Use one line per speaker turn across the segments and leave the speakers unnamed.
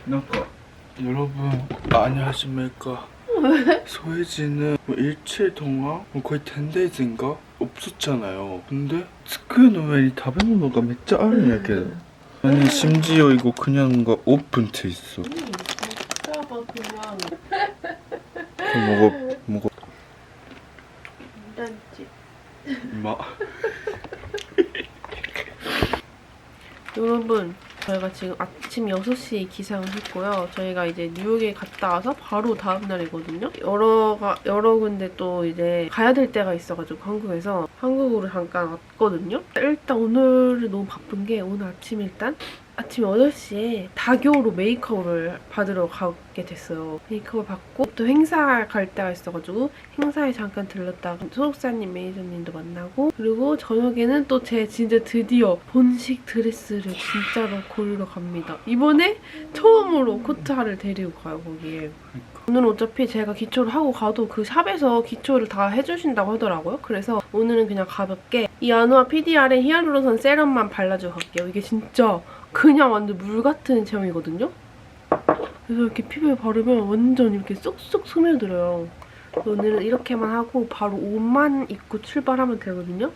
なんか 여러분 안녕하십니까. 소혜지는 뭐 일주일 동안 거의 10days인가 없었잖아요. 근데 스크는 왜 이 다베모노가 진짜 아르냐 게. 아니 심지어 이거 그냥 거 오픈돼 있어.
진짜 봐 그냥.
먹어.
단지.
마.
여러분, 저희가 지금 아침 6시에 기상을 했고요. 저희가 이제 뉴욕에 갔다 와서 바로 다음 날이거든요. 여러 군데 또 이제 가야 될 때가 있어가지고 한국으로 잠깐 왔거든요. 일단 오늘은 너무 바쁜 게 오늘 아침 아침 8시에 다교로 메이크업을 받으러 가게 됐어요. 메이크업을 받고 또 행사 갈 때가 있어가지고 행사에 잠깐 들렀다가 소속사님 매니저님도 만나고 그리고 저녁에는 또 제 진짜 드디어 본식 드레스를 진짜로 고르러 갑니다. 이번에 처음으로 코트하를 데리고 가요, 거기에. 오늘은 어차피 제가 기초를 하고 가도 그 샵에서 기초를 다 해주신다고 하더라고요. 그래서 오늘은 그냥 가볍게 이 아누아 PDR의 히알루론산 세럼만 발라주고 갈게요. 이게 진짜 그냥 완전 물 같은 제형이거든요? 그래서 이렇게 피부에 바르면 완전 이렇게 쏙쏙 스며들어요. 오늘은 이렇게만 하고 바로 옷만 입고 출발하면 되거든요?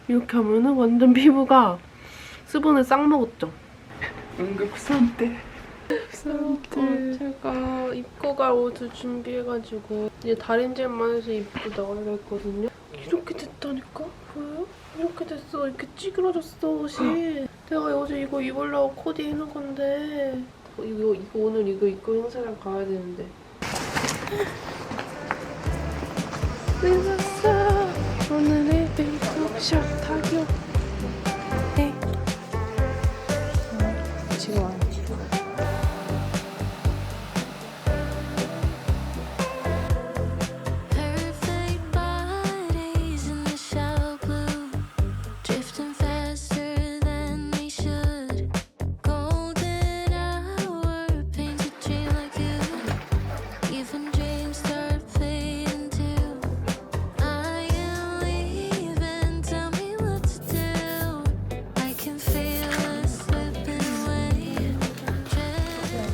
이렇게 하면은 완전 피부가 수분을 싹 먹었죠?
응급선대.
제가 입고 갈 옷을 준비해가지고 이제 다림질만 해서 입고 나가야 했거든요? 이렇게 됐다니까? 보여요? 이렇게 됐어. 이렇게 찌그러졌어, 옷이. 내가 어제 이거 입으려고 코디 해놓은 건데 이거 오늘 이거 입고 행사장 가야 되는데. 늦었어. 오늘의 메이크업샵 타격. 네. 지금 와.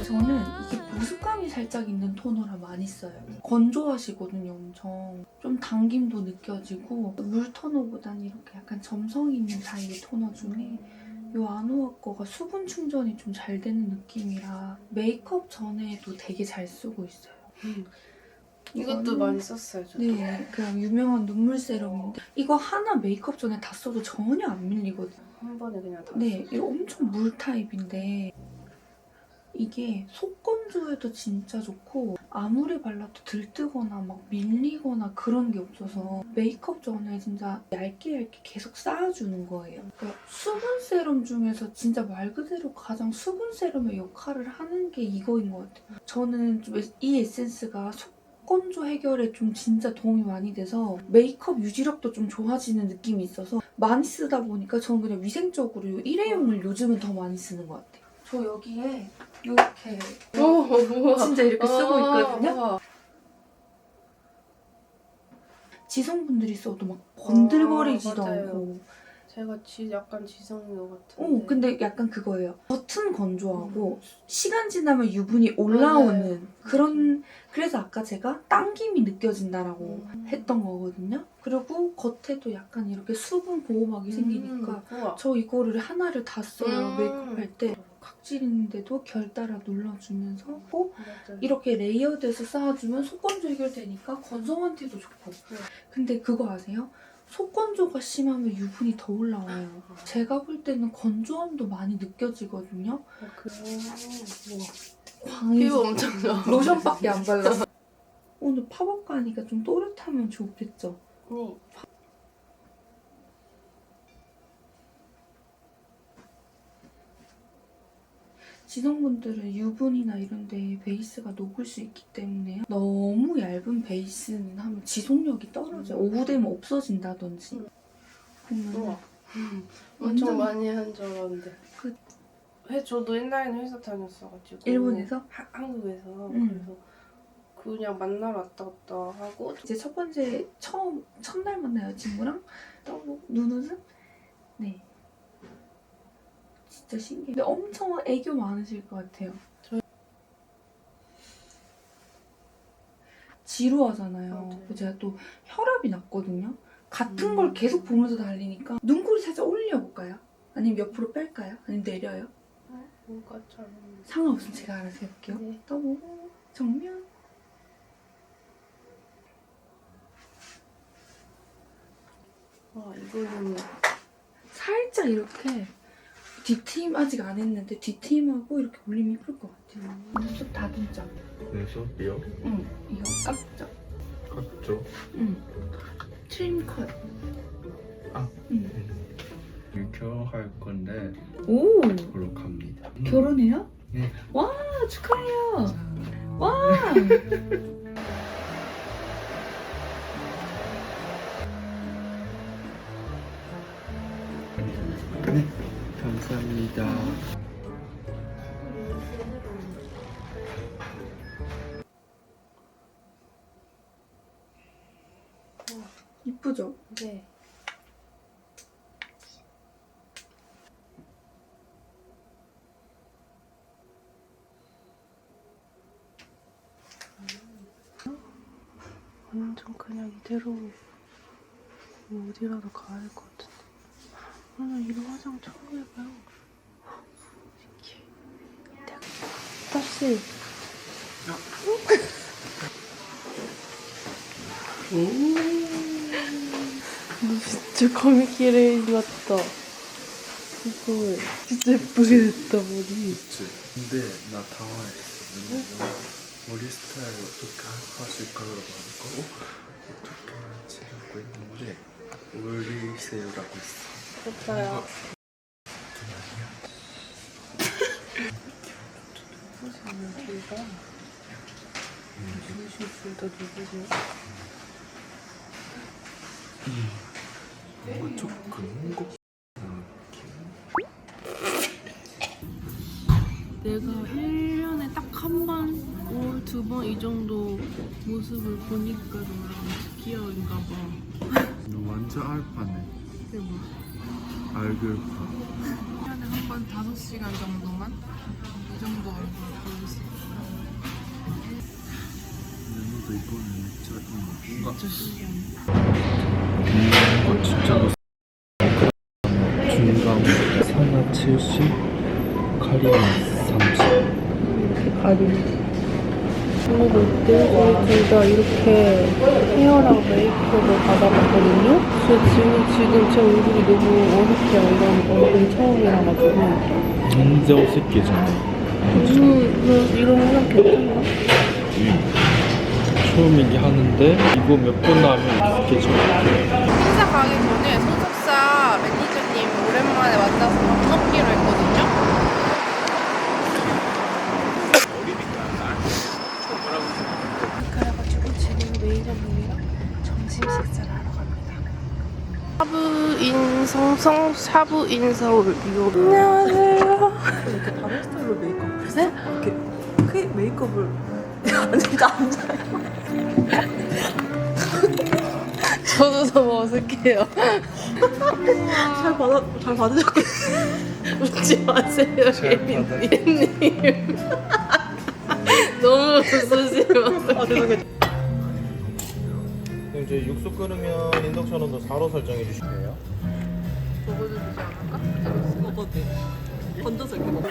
저는 이게 보습감이 살짝 있는 토너라 많이 써요. 건조하시거든요, 엄청. 좀 당김도 느껴지고 물 토너보다는 이렇게 약간 점성 있는 타입의 토너 중에 이 아누아 거가 수분 충전이 좀 잘 되는 느낌이라 메이크업 전에도 되게 잘 쓰고 있어요.
이것도 많이 썼어요, 저도.
네, 그냥 유명한 눈물 세럼인데 이거 하나 메이크업 전에 다 써도 전혀 안 밀리거든요.
한 번에 그냥 다.
네, 이거 엄청 물 타입인데 이게 속건조에도 진짜 좋고 아무리 발라도 들뜨거나 막 밀리거나 그런 게 없어서 메이크업 전에 진짜 얇게 계속 쌓아주는 거예요. 그러니까 수분 세럼 중에서 진짜 말 그대로 가장 수분 세럼의 역할을 하는 게 이거인 것 같아요. 저는 좀 이 에센스가 속건조 해결에 좀 진짜 도움이 많이 돼서 메이크업 유지력도 좀 좋아지는 느낌이 있어서 많이 쓰다 보니까 저는 그냥 위생적으로 일회용을 요즘은 더 많이 쓰는 것 같아요. 저 여기에 이렇게 진짜 이렇게 쓰고 있거든요.
우와.
지성분들이 써도 막 번들거리지도
맞아요.
않고.
제가 약간 지성인 것 같은데.
근데 약간 그거예요. 겉은 건조하고 시간 지나면 유분이 올라오는
맞아요.
그런. 그래서 아까 제가 당김이 느껴진다라고 했던 거거든요. 그리고 겉에도 약간 이렇게 수분 보호막이 생기니까
우와.
저 이거를 하나를 다 써요. 메이크업 할 때.
맞아요.
각질 있는데도 결 따라 눌러주면서 이렇게 레이어드해서 쌓아주면 속건조 해결되니까 건성한테도 좋고. 근데 그거 아세요? 속건조가 심하면 유분이 더 올라와요. 제가 볼 때는 건조함도 많이 느껴지거든요. 광이
피부 엄청 좋아.
로션밖에 안 발랐어. 오늘 팝업 가니까 좀 또렷하면 좋겠죠?
네.
지성분들은 유분이나 이런 데 베이스가 녹을 수 있기 때문에 너무 얇은 베이스는 하면 지속력이 떨어져요. 오후 되면 없어진다든지. 보면
엄청 많이 한 줄 알았는데.
그-
저도 옛날에는 회사 다녔어가지고.
일본에서?
한국에서.
응.
그래서 그냥 만나러 왔다 갔다 하고.
이제 첫 번째 첫날 만난 여자친구랑 눈웃음? 네. 진짜 진짜 신기해요. 근데 엄청 애교 많으실 것 같아요. 지루하잖아요. 제가 또 혈압이 낮거든요. 같은 걸 계속 보면서 달리니까 눈꼬리 살짝 올려볼까요? 아니면 옆으로 뺄까요? 아니면 내려요?
뭔가 잘
상관없으면 제가 알아서 해볼게요.
네.
떠보고 정면.
이거는
살짝 이렇게 뒷트임 아직 안 했는데 뒷트임하고 이렇게 올리면 예쁠 것 같아요. 눈썹 다듬자.
눈썹이요?
응, 이거 깎자.
깎죠.
응. 트림 컷.
아.
응.
결혼할 건데
오!
보러 갑니다.
결혼해요?
네.
와, 축하해요. 와!
네, 감사합니다.
이쁘죠?
네. 완전 그냥 이대로 어디라도 가야 될 것 같은데. 오늘 이런 화장 처음 해봐요. 신기해. 다시. 너 진짜 거미끼레인 같다. 이거 진짜 예쁘게 됐다 머리.
그치. 근데 나 당황했어. 왜냐면 머리 스타일 어떻게 하실까 그러고 어떻게 하시려고 했는데 올리세요라고 했어.
좋아요. 무슨 둘다 누구시 둘다 누구세요?
뭔가 조금 거
내가 1년에 딱 한 번, 두 번 이 정도 모습을 보니까 너랑 특기어인가 봐.
너 완전 알파네.
그게 뭐?
알글파.
1년에 한 번 5시간 정도만? 이 정도 얼굴 보일 수 있어.
너도 이거는 진짜 뭔가
진짜 신기하네.
진짜 중간 사나 70, 카리나 30.
가리네. 오늘 어때? 저희 둘 다 이렇게 헤어랑 메이크업을 받아봤거든요? 지금 제 얼굴이 너무 어색해요. 이런 얼굴 처음이라가지고.
진짜 어색해졌네.
이런 화장 괜찮나?
처음이긴 하는데 이거 몇 번 하면 익숙해져.
행사 가기 전에 소속사 매니저님 오랜만에 만나서 밥 먹기로 했거든요? 그래가지고 지금 매니저님이랑 점심 식사를 하러 갑니다. 샤브인 서울 이거. 안녕하세요.
이렇게 다른 스타일로 메이크업을 했어? 네? 이렇게 크게 메이크업을 진짜 앉아요.
저도 너무 어색해요.
잘 받으셨고.
웃지 마세요, 예민님. 너무 웃으시면
아 죄송해요.
이제 육수 끓으면 인덕션 온도 4로 설정해 주시면 돼요.
먹어도 되지 않을까?
먹어도 돼. 건져서 이렇게 먹어.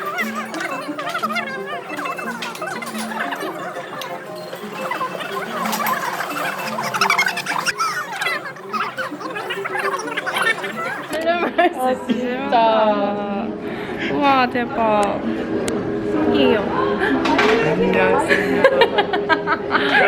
아, 진짜. 우와, 대박. 신기해요.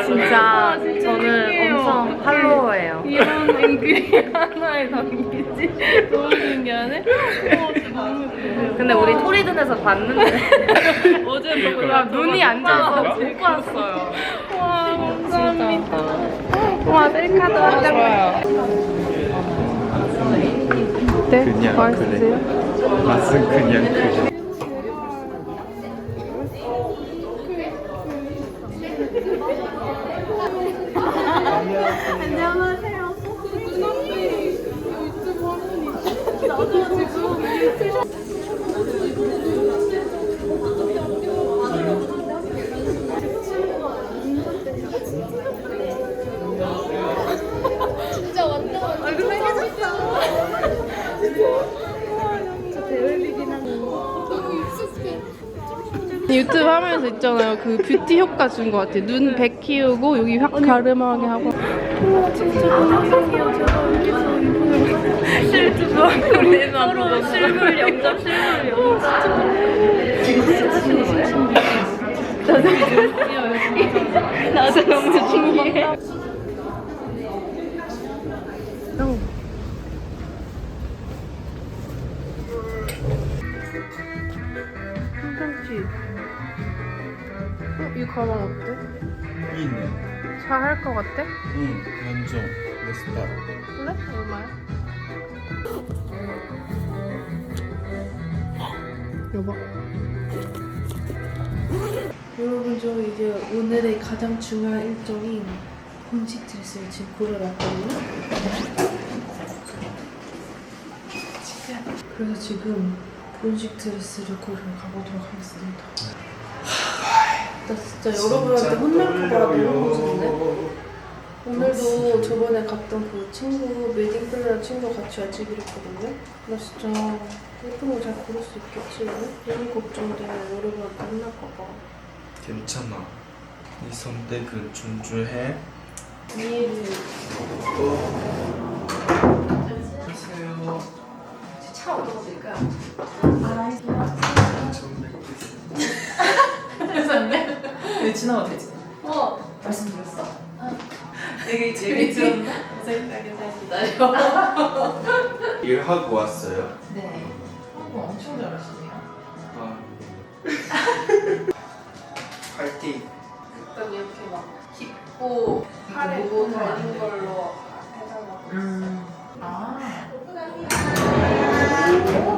진짜 저는 엄청 팔로워예요.
이런 앵글이 하나에 담기지? 너무 신기하네? 진짜 너무 예뻐요.
근데 우리 토리든에서 봤는데
어제 보고
야, 눈이 안 좋아서 못 봤어요.
와, 감사합니다. 와, 셀카도 좋아요. 네?
그냥
맛있으세요?
그래. 맛은 그냥 그래.
유튜브 하면서 있잖아요. 그 뷰티 효과 준 것 같아요. 눈 백 키우고 여기 확 가름하게 하고. 우와 진짜 너무 신기해요. 제가 여기서 이분을 실제로 우리 서로 실물 영접 실물 영접. 나도 너무 신기해. 괜찮지? 이 가방 어때?
이네.
잘 할 것 같아?
응, 완전 내 스타일.
그래? 얼마야? 여보. 여러분 저 이제 오늘의 가장 중요한 일정인 본식 드레스를 지금 고려놨거든요. 그래서 지금 본식 드레스를 고르러 가보도록 하겠습니다. 나 진짜 여러분한테 혼날까봐 너무 무서운데? 오늘도 저번에 갔던 그 친구, 웨딩플래너 친구 같이 와주기로 했거든요. 나 진짜 예쁜 거 잘 고를 수 있겠지 오늘? 너무 걱정돼. 여러분한테 혼날까봐.
괜찮아. 이 선택은 존중해.
이해를.
안녕하세요.
차 어디서 쓸까?
왜 지나가도 되지? 말씀드렸어? 얘기 들었나?
일하고 왔어요?
네. 엄청 잘하시네요.
아. 파이팅.
딱 이렇게 막 깊고 팔에 뭐 달린 걸로 해달라고.
아.
오.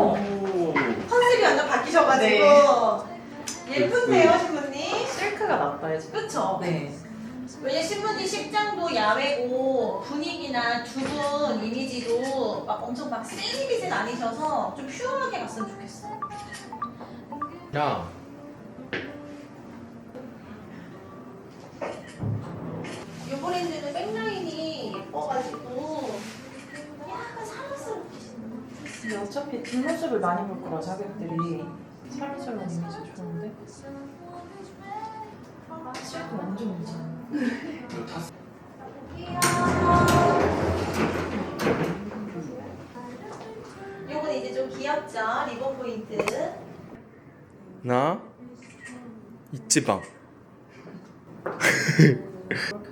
컨셉이 완전 바뀌셔가지고 예쁜데요 신부님?
실크가 낫다,
그쵸?
네.
왜냐 신부님 식장도 야외고 분위기나 두 분 이미지도 막 엄청 막 센 이미지는 아니셔서 좀 퓨어하게 갔으면 좋겠어요.
야.
이 브랜드는 백라인이 예뻐가지고 약간 사랑스럽게 신는.
근데 어차피 뒷모습을 많이 볼 거라 자객들이 사랑스러운 이미지 좋은데? 실크 완전 괜찮아.
요건 이제 좀 귀엽죠? 리본 포인트.
나 있지방.
그렇게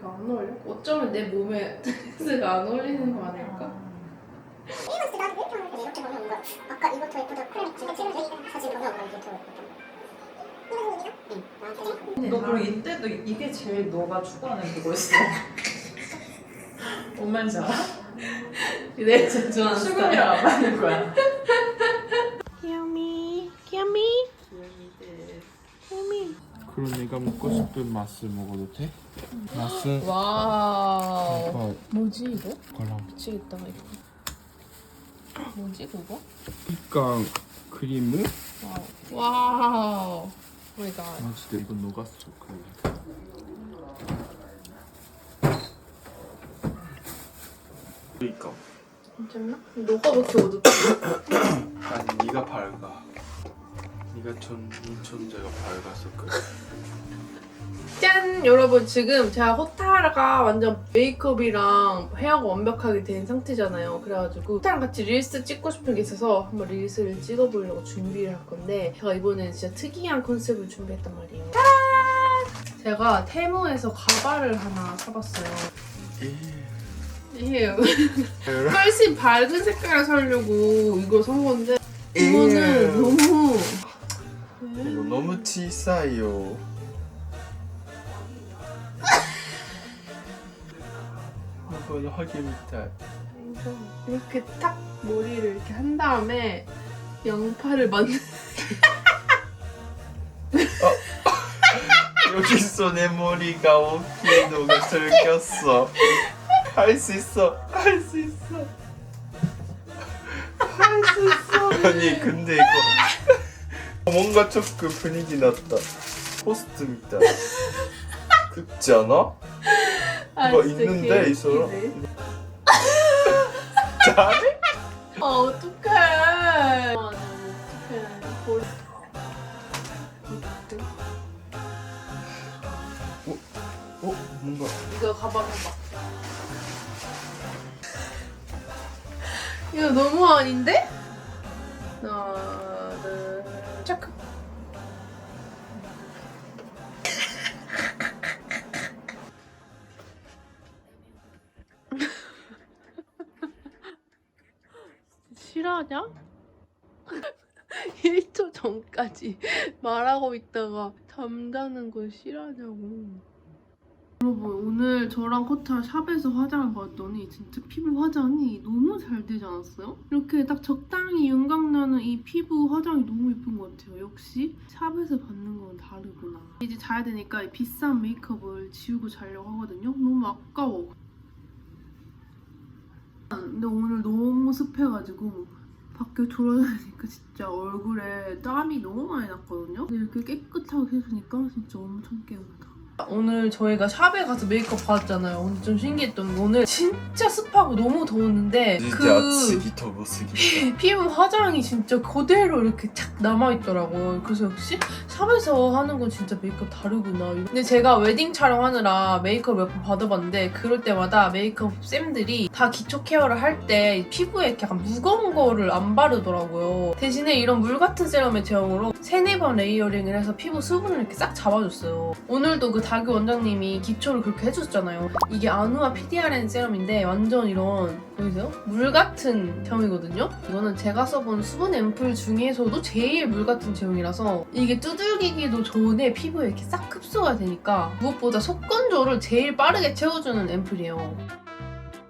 안 어울려? 어쩌면 내 몸에 드레스가 안 어울리는 거 아닐까?
이거 나도 왜 이렇게 이렇게 보는 거야? 아까 이거 더 예쁘다. 그래, 진짜 찍을래? 사진 보면 이게 더 예쁘다. 이거 얘기야? 응, 나한테.
너 그리고 이때도 이게 제일 너가 추구하는 그거였어. 뭔 말인지 알아?
내가 제일 좋아하는 스타일.
수근이랑 안 맞는 거야.
귀요미 귀요미
그럼 내가 먹고 싶은 맛을 먹어도 돼? 맛은
와우.
이거
뭐지 이거?
거랑
미치겠다 이거. 뭐지 그거?
이강 크림을
와우. 오마이갓.
마지데 이거 녹았어. 그래. 그러니까
괜찮나? 너가 왜 이렇게 어둡지?
아니 네가 밝아. 네가 이 천재가 밝아서 그래.
짠! 여러분 지금 제가 호타가 완전 메이크업이랑 헤어가 완벽하게 된 상태잖아요. 그래가지고 호타랑 같이 릴스 찍고 싶은 게 있어서 한번 릴스를 찍어보려고 준비를 할 건데 제가 이번에는 진짜 특이한 컨셉을 준비했단 말이에요. 짠! 제가 테무에서 가발을 하나 사봤어요. 이에요. 훨씬 밝은 색깔을 사려고 이걸 산 건데 이거는 너무
이거 너무 치사해요. 이건 허기 밑에.
이렇게 탁 머리를 이렇게 한 다음에 양파를 만든
여기서 내 머리가 오키 너가 들켰어. 할 수 있어. 할 수 있어. 할 수 있어. 아니 근데 이거 뭔가 조금 분위기 났다. 포스트 밑에. 그렇지 않아? 이거 있는데 이 사람. 잘해?
어떡해. 어떡해. 이거 가방 해봐. 이거 너무 아닌데? 하나, 둘, 체크. 실화냐? 1초 전까지 말하고 있다가 잠자는 거 실화냐고. 여러분 오늘 저랑 코타 샵에서 화장을 봤더니 진짜 피부 화장이 너무 잘 되지 않았어요? 이렇게 딱 적당히 윤곽나는 이 피부 화장이 너무 예쁜 것 같아요. 역시 샵에서 받는 건 다르구나. 이제 자야 되니까 이 비싼 메이크업을 지우고 자려고 하거든요. 너무 아까워. 근데 오늘 너무 습해가지고 밖에 돌아다니니까 진짜 얼굴에 땀이 너무 많이 났거든요. 근데 이렇게 깨끗하게 해주니까 진짜 엄청 개운하다. 오늘 저희가 샵에 가서 메이크업 받았잖아요. 근데 좀 신기했던 게 오늘 진짜 습하고 너무 더웠는데 피부 화장이 진짜 그대로 이렇게 착 남아있더라고요. 그래서 역시 샵에서 하는 건 진짜 메이크업 다르구나. 근데 제가 웨딩 촬영하느라 메이크업 몇 번 받아봤는데 그럴 때마다 메이크업 쌤들이 다 기초 케어를 할 때 피부에 이렇게 약간 무거운 거를 안 바르더라고요. 대신에 이런 물 같은 세럼의 제형으로 3-4번 레이어링을 해서 피부 수분을 이렇게 싹 잡아줬어요. 오늘도 그 다교 원장님이 기초를 그렇게 해줬잖아요. 이게 아누아 PDRN 세럼인데 완전 이런 보이세요? 물 같은 제형이거든요. 이거는 제가 써본 수분 앰플 중에서도 제일 물 같은 제형이라서 이게 두들기기도 전에 피부에 이렇게 싹 흡수가 되니까 무엇보다 속건조를 제일 빠르게 채워주는 앰플이에요.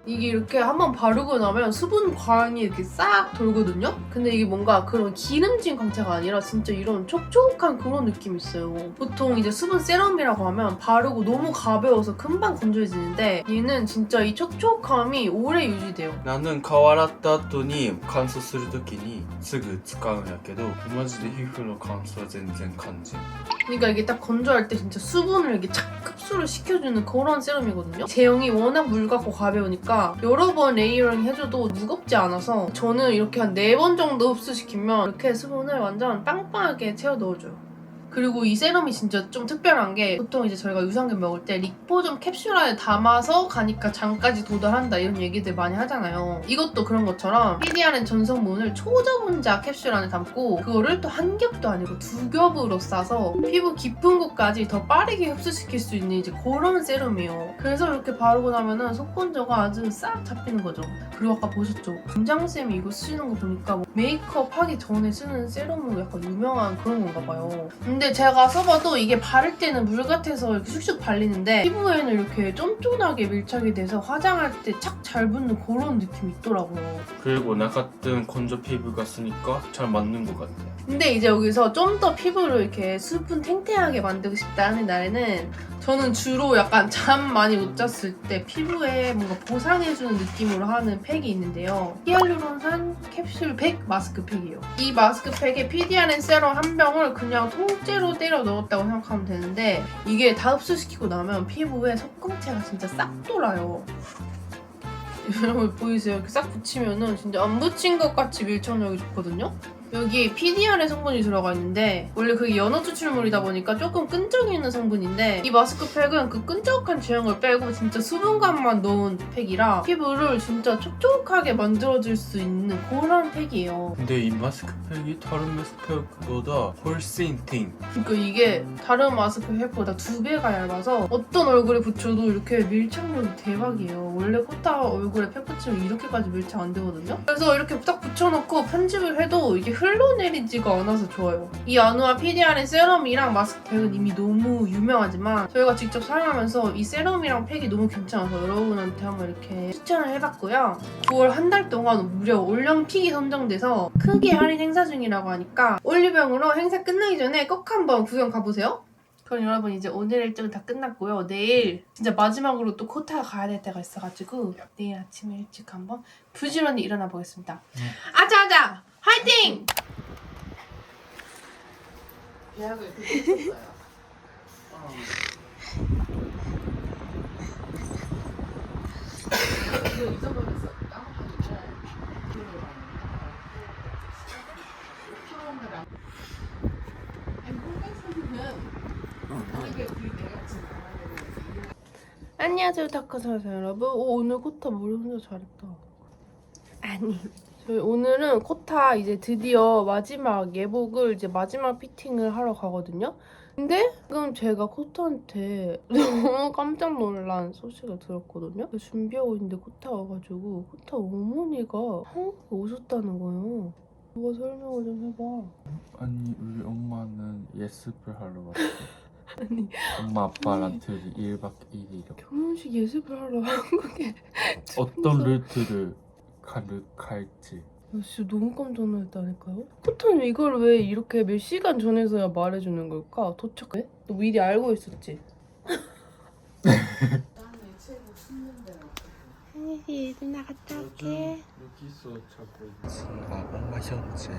이게 이렇게 한번 바르고 나면 수분 광이 이렇게 싹 돌거든요? 근데 이게 뭔가 그런 기름진 광채가 아니라 진짜 이런 촉촉한 그런 느낌이 있어요. 보통 이제 수분 세럼이라고 하면 바르고 너무 가벼워서 금방 건조해지는데 얘는 진짜 이 촉촉함이 오래 유지돼요.
나는 顔洗った後に乾燥するときにすぐ使うんやけどマジで皮膚の乾燥は全然感じん。
그러니까 이게 딱 건조할 때 진짜 수분을 이렇게 착 흡수를 시켜주는 그런 세럼이거든요. 제형이 워낙 물 같고 가벼우니까 여러 번 레이어링 해줘도 무겁지 않아서 저는 이렇게 한 4번 정도 흡수시키면 이렇게 수분을 완전 빵빵하게 채워 넣어줘요. 그리고 이 세럼이 진짜 좀 특별한 게 보통 이제 저희가 유산균 먹을 때 리포좀 캡슐 안에 담아서 가니까 장까지 도달한다 이런 얘기들 많이 하잖아요. 이것도 그런 것처럼 PDRN 전성분을 초저분자 캡슐 안에 담고 그거를 또 한 겹도 아니고 2겹으로 싸서 피부 깊은 곳까지 더 빠르게 흡수시킬 수 있는 이제 그런 세럼이에요. 그래서 이렇게 바르고 나면은 속건조가 아주 싹 잡히는 거죠. 그리고 아까 보셨죠? 원장쌤이 이거 쓰시는 거 보니까 뭐 메이크업 하기 전에 쓰는 세럼으로 약간 유명한 그런 건가 봐요. 근데 제가 써봐도 이게 바를 때는 물 같아서 이렇게 슉슉 발리는데 피부에는 이렇게 쫀쫀하게 밀착이 돼서 화장할 때 착 잘 붙는 그런 느낌이 있더라고요.
그리고 나 같은 건조 피부가 쓰니까 잘 맞는 것 같아요.
근데 이제 여기서 좀 더 피부를 이렇게 수분 탱탱하게 만들고 싶다 하는 날에는 저는 주로 약간 잠 많이 못 잤을 때 피부에 뭔가 보상해주는 느낌으로 하는 팩이 있는데요. 히알루론산 캡슐 100 마스크팩이에요. 이 마스크팩에 PDRN 세럼 한 병을 그냥 통째로 때려 넣었다고 생각하면 되는데 이게 다 흡수시키고 나면 피부에 속광채가 진짜 싹 돌아요. 여러분 보이세요? 이렇게 싹 붙이면은 진짜 안 붙인 것 같이 밀착력이 좋거든요? 여기 PDRN 성분이 들어가 있는데 원래 그게 연어 추출물이다 보니까 조금 끈적이 있는 성분인데 이 마스크팩은 그 끈적한 제형을 빼고 진짜 수분감만 넣은 팩이라 피부를 진짜 촉촉하게 만들어줄 수 있는 그런 팩이에요.
근데 이 마스크팩이 다른 마스크팩보다 훨씬 띵.
그러니까 이게 다른 마스크팩보다 2배가 얇아서 어떤 얼굴에 붙여도 이렇게 밀착력이 대박이에요. 원래 코타 얼굴에 팩 붙이면 이렇게까지 밀착 안 되거든요. 그래서 이렇게 딱 붙여놓고 편집을 해도 이게 흘러내리지가 않아서 좋아요. 이 아누아 PDRN 세럼이랑 마스크팩은 이미 너무 유명하지만 저희가 직접 사용하면서 이 세럼이랑 팩이 너무 괜찮아서 여러분한테 한번 이렇게 추천을 해봤고요. 9월 한 달 동안 무려 올영픽이 선정돼서 크게 할인 행사 중이라고 하니까 올리병으로 행사 끝나기 전에 꼭 한번 구경 가보세요. 그럼 여러분 이제 오늘 일정은 다 끝났고요. 내일 진짜 마지막으로 또 코타 가야 될 때가 있어가지고 내일 아침에 일찍 한번 부지런히 일어나 보겠습니다. 아자아자! 화이팅! 예약을 그렇게 했었어요. 이거 잊어버렸어. 안녕하세요 타카사사 여러분. 오늘 코타 머리 혼자 잘했다. 아니 저희 오늘은 코타 이제 드디어 마지막 예복을 이제 마지막 피팅을 하러 가거든요. 근데 지금 제가 코타한테 너무 깜짝 놀란 소식을 들었거든요. 준비하고 있는데 코타 와가지고 코타 어머니가 한국에 오셨다는 거예요. 누가 설명을 좀 해봐.
아니 우리 엄마는 예습을 하러 왔어.
아니
엄마 아빠랑 둘이 1박 2일이요.
결혼식 예습을 하러 한국에
어떤 루트를 가득할지.
진짜 너무 깜짝 놀랐다니까요? 코타는 이걸 왜 이렇게 몇 시간 전에서야 말해주는 걸까? 도착해? 너 미리 알고 있었지? 한이씨 누나 갔다 올게.
여기서 자고 있지. 엄마 현재,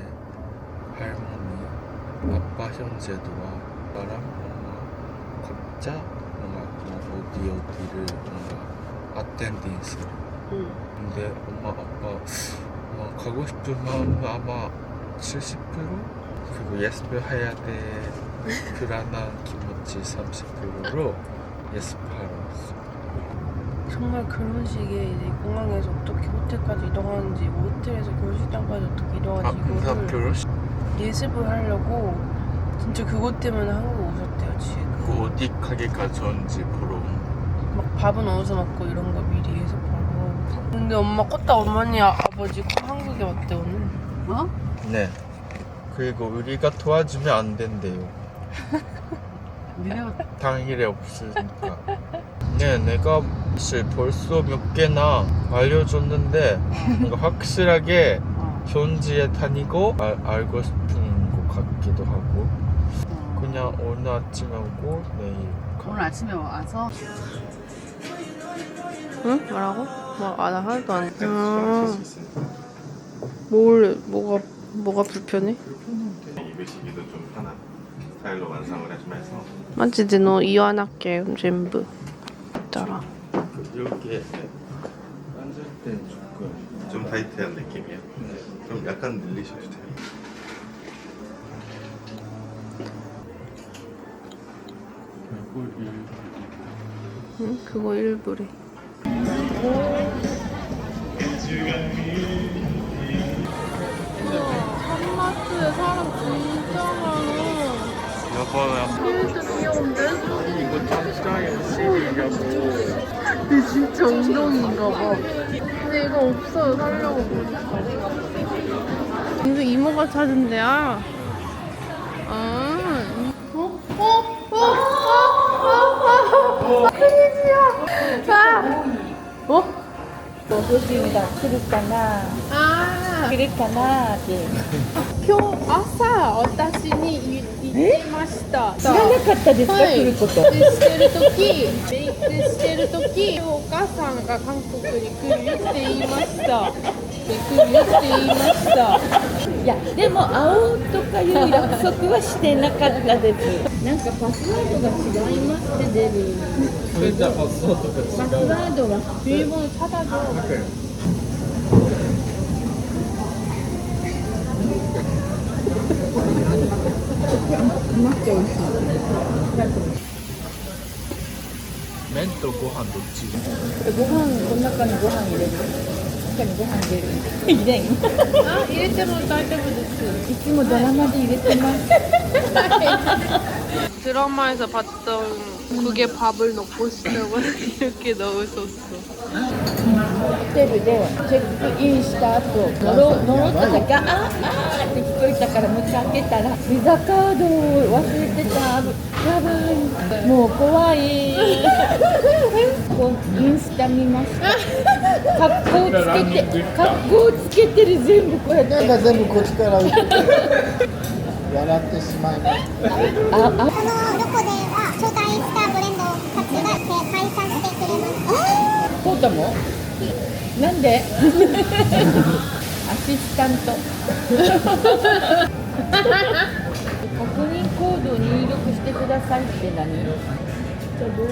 할머니, 아빠 현재도 와. 나랑 엄마 각자 뭔가 어디를 뭔가 어텐던스를. 근데 엄마 아빠 가고 싶은 마음은 아마 70%? 그리고 예습을 해야 돼 불안한気持ち 30%로 예습하러 왔어.
정말 결혼식에 이제 공항에서 어떻게 호텔까지 이동하는지 호텔에서 결혼식장까지 어떻게 이동하는지 이거를
결혼식?
예습을 하려고 진짜 그것 때문에 한국 오셨대요 지금.
그 어디 가기가 좋은지 보러
막 밥은 어디서 먹고 이런 거 미리 예습하고. 근데 엄마 코타 어머니 아버지 한국에 왔대 오늘. 어?
네. 그리고 우리가 도와주면 안 된대요.
니네가
당일에 없으니까. 네, 내가 사실 벌써 몇 개나 알려줬는데 뭔가 확실하게 현지에 다니고 알고 싶은 것 같기도 하고 그냥 오늘 아침에 오고 내일
오늘 아침에 와서
응? 뭐라고? 나 하나도 안. 뭐가 불편해?
200시기도 좀 편한 스타일로 완성을 해주면서
맞지? 너 이완할게 전부. 있더라.
이렇게 앉을 땐 조금
좀 타이트한 느낌이에요. 좀 약간 늘리셔도 돼요.
응? 그거 일부래. 한마트에 사람 진짜 많아.
여봐요.
귀여운데?
이거 짬짜의 음식이냐고.
근데 진짜 엉덩이인가 봐. 근데 이거 없어요. 살려고 보니까. 이거 이모가 찾은 데야.
麺とご飯どっち？
ご飯この中にご飯入れる中にご飯入れる入れん
入れても大丈夫です。
いつもドラマで入れてます
드라마에서 봤던 그게 밥을 넣고 싶다고 이렇게 넣었었어.
ホテルでチェックインした後乗ろうとだけあって聞こえたからもう一回開けたらビザカードを忘れてたやばいもう怖いこうインスタ見ました格好つけてる全部こうやって
なんか全部こっちから笑ってしまいます。
ロコでは招待したブレンドたちが解散してくれます。
コータもなんでアシスタント確認コードを入力してくださいって何
진짜 너무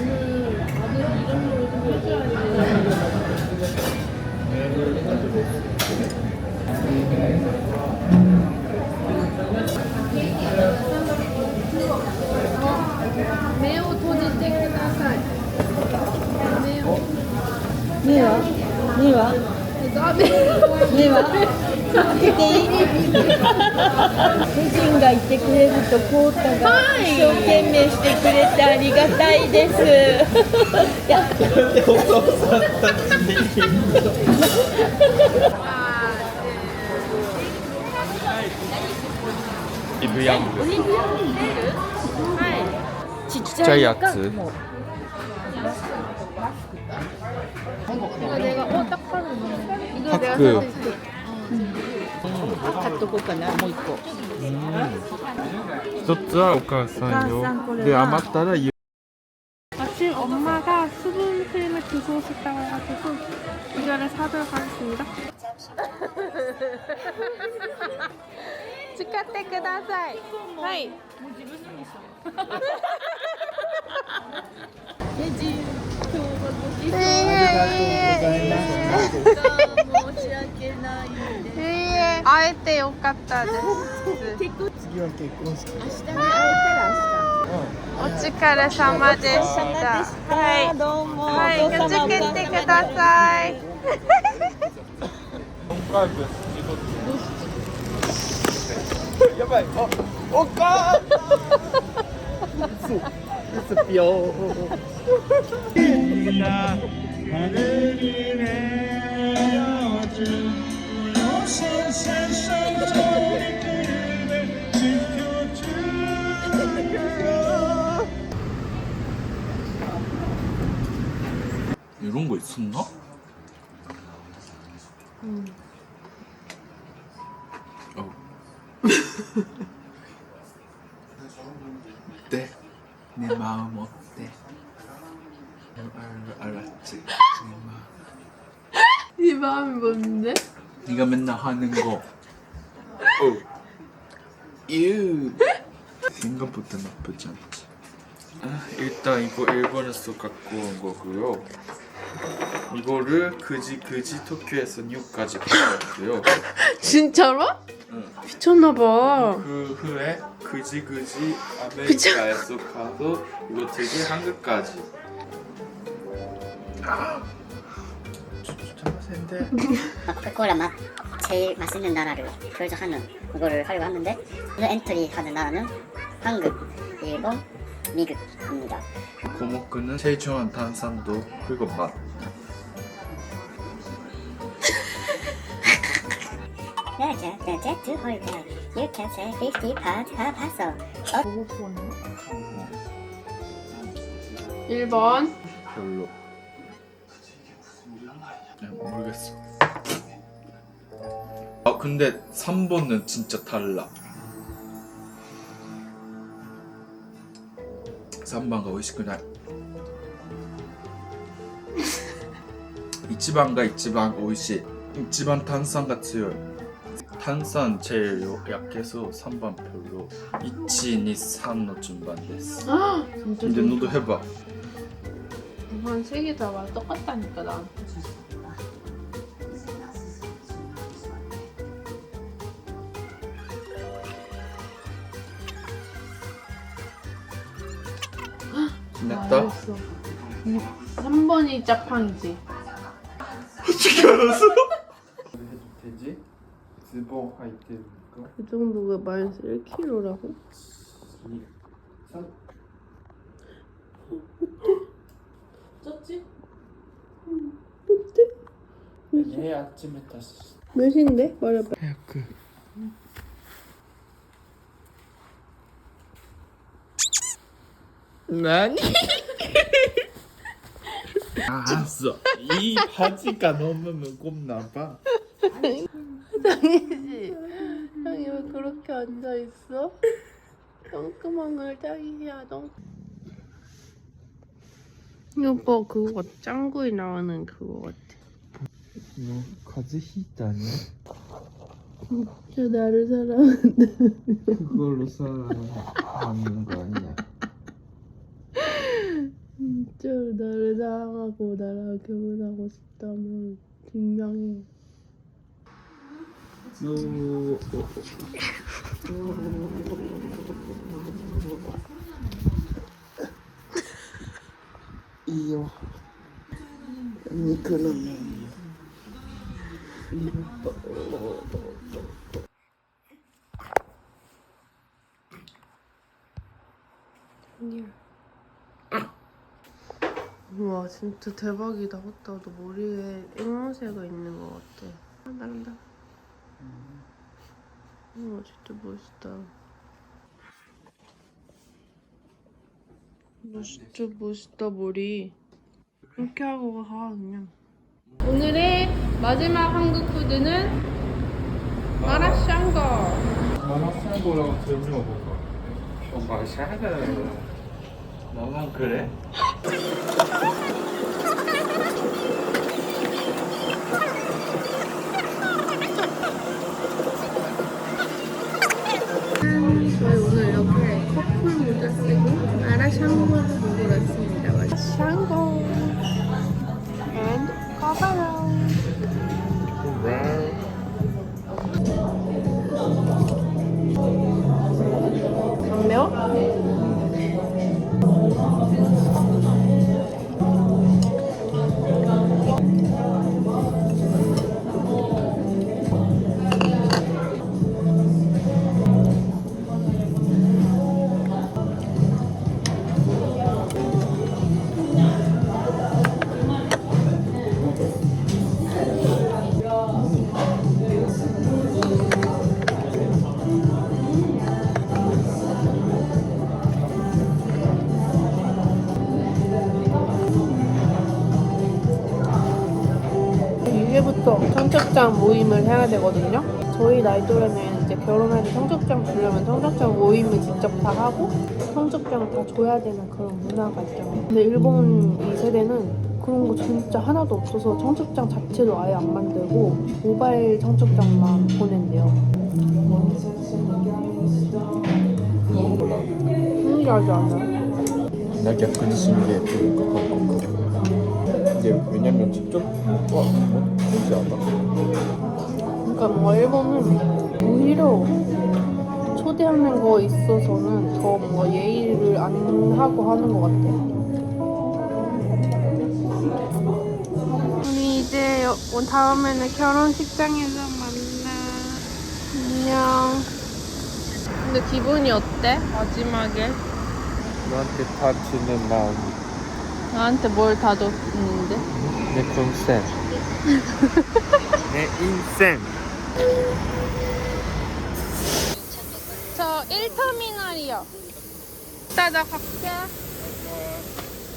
다들 이런 걸 좀 해줘야 돼. 매우 도지대ください.
目は目は目はつけていい主人がいてくれるとコータが一生懸命してくれてありがたいですいや
お父さんたちに
イブヤング
ちっ
ちっちゃいやつ
もう
이거 내가 딱 하는 거. 이거
하크.
내가 사도 있어.
買っとこうかなもう一個
一つはお母さんよで余ったら
마침 엄마가 수분 크림을 주고 싶다고 해가지고 이거를 사도록 하겠습니다. 使ってください。はい。
申し訳ないです
会えてよかったです。
次は結婚式
明日に会えたら
お疲れ様でした。はい。
どうも
はい、気をつけてください。
やばいあお母スピョ
이런 거 있었나? 어때? 내 마음 어때? 알았지? 내 마음
네 마음이 뭔데?
네가 맨날 하는 거 유 생각보다 나쁘지 않지 일단 이거 일본에서 갖고 온 거고요 이거를 그지 도쿄에서 뉴욕까지 가져왔고요
진짜로?
응.
미쳤나봐.
그 후에 그지 아메리카에서 가서 이거 되게 한국까지
코카콜라 제일 맛있는 나라를 표시하는 그거를 하려고 하는데 엔트리하는 나라는 한국, 일본, 미국입니다.
고모크는 제일 좋아하는 탄산도 그리고 맛
You can say 50 parts per parcel.
1번.
별로 모르겠어 아 근데 3번은 진짜 달라 3번가 美味しくない一番が一番美味しい一番炭酸が強い炭酸 제일 약해서 3번 별로 1, 2, 3의 중반 됐어
진짜
근데 너도 해봐
한 3개 다 똑같다니까 나한테.
됐다?
알았어. 3번이 짜팡이지.
어떻게 알았어? 해도 되지? 스본 하이테니까
그 정도가 마이너스 1kg라고?
2, 3
쪘지?
얘 아침에 탔어
몇인데? 말해봐.
하얗게
何알았어 이 바지가 너무 무겁나봐
짱이지? 형이 왜 그렇게 앉아있어? 똥구멍 을 짱이야 똥. 이 오빠 그거 같아. 짱구에 나오는 그거 같아.
너 가즈히다니?
진짜 나를 사랑한다.
그걸로 사랑하는 거 아니야
진짜 나를 사랑하고 나랑 결혼하고 싶다면 증명해.
너 이요
니크라면.
우와 진짜 대박이다. 호따 너 머리에 앵무새가 있는 것 같아. 나간다. 우와 진짜 멋있다. 진짜 멋있다 머리. 이렇게 하고 가 그냥. 오늘의 마지막 한국 푸드는 마라샹궈.
마라샹궈랑 들려 먹어. 마라샹궈. 너만 그래?
저희 오늘 이렇게 커플 모자 쓰고 마라샹궈를 먹으러 왔습니다. 마라샹궈 and 카바랑. 안 매워? 이제부터 청첩장 모임을 해야 되거든요. 저희 나이 또래는 이제 결혼할 때 청첩장 주려면 청첩장 모임을 직접 다 하고 청첩장 다 줘야 되는 그런 문화가 있잖아요. 근데 일본 이 세대는 그런 거 진짜 하나도 없어서 청첩장 자체도 아예 안 만들고 모바일 청첩장만 보낸대요. 신기하지 않아요?
나 약간 신기해 보니까 한국. 이게 왜냐면 직접 되지 않아?
그러니까 뭔가 일본은 오히려 초대하는 거 있어서는 더 뭔가 예의를 안 하고 하는 것 같아. 우리 이제 다음에는 결혼식장에서 만나. 안녕. 근데 기분이 어때? 마지막에
너한테 다치는 마음.
나한테 뭘 다 줬는데?
내 컨셉. 내 인생.
저 1터미널이요. 이따 나 갈게.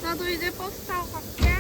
나도 이제 버스 타고 갈게.